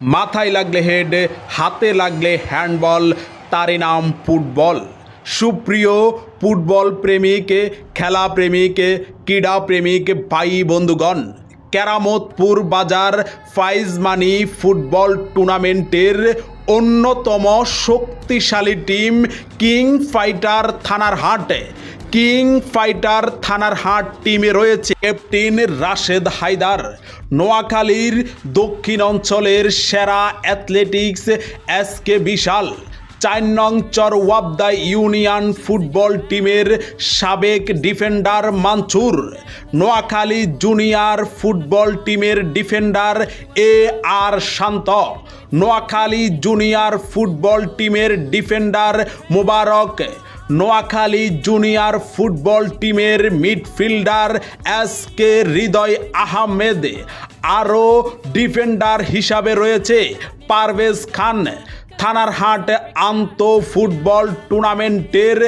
মাথায় লাগলে হেড, হাতে লাগলে হ্যান্ডবল, তারই নাম ফুটবল। সুপ্রিয় ফুটবল প্রেমিক, খেলা প্রেমিক, ক্রীড়া প্রেমিক ভাই বন্ধুগণ, কেরামতপুর বাজার প্রাইজ মানি ফুটবল টুর্নামেন্টের অন্যতম শক্তিশালী টিম কিং ফাইটার থানার হাট। কিং ফাইটার থানার হাট টিমে রয়েছে ক্যাপ্টেন রাশেদ হায়দার, নোয়াখালীর দক্ষিণ অঞ্চলের সেরা অ্যাথলেটিক্স এসকে বিশাল, ৪ নং চরওয়াবদা ইউনিয়ন ফুটবল টিমের সাবেক defender Mansur, Noakhali junior football টিমের ডিফেন্ডার আর শান্ত, নোয়াখালী জুনিয়র ফুটবল টিমের defender Mobarak, Noakhali junior football টিমের মিডফিল্ডার এসকে হৃদয় আহমেদ, আরও ডিফেন্ডার হিসাবে রয়েছে পারভেজ খান। থানার হাট আন্ত ফুটবল টুর্নামেন্টের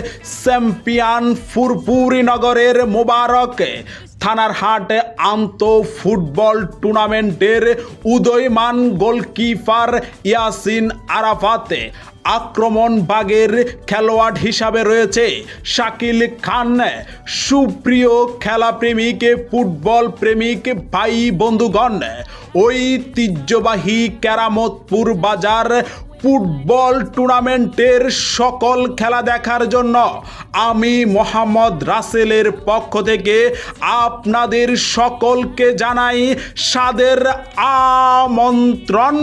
চ্যাম্পিয়ন ফুরফুরিনগরের মোবারক, থানার হাট আন্ত ফুটবল টুর্নামেন্টের উদয়মান গোলকিপার ইয়াসিন আরাফাত, আক্রমণভাগের খেলোয়াড় হিসাবে রয়েছে শাকিল খান। সুপ্রিয় খেলাপ্রেমিক, ফুটবল প্রেমিক ভাই বন্ধুগণ, ঐতিহ্যবাহী কেরামতপুর বাজার ফুটবল টুর্নামেন্টের সকল খেলা দেখার জন্য আমি মোহাম্মদ রাসেলের পক্ষ থেকে আপনাদের সকলকে জানাই সাদর আমন্ত্রণ।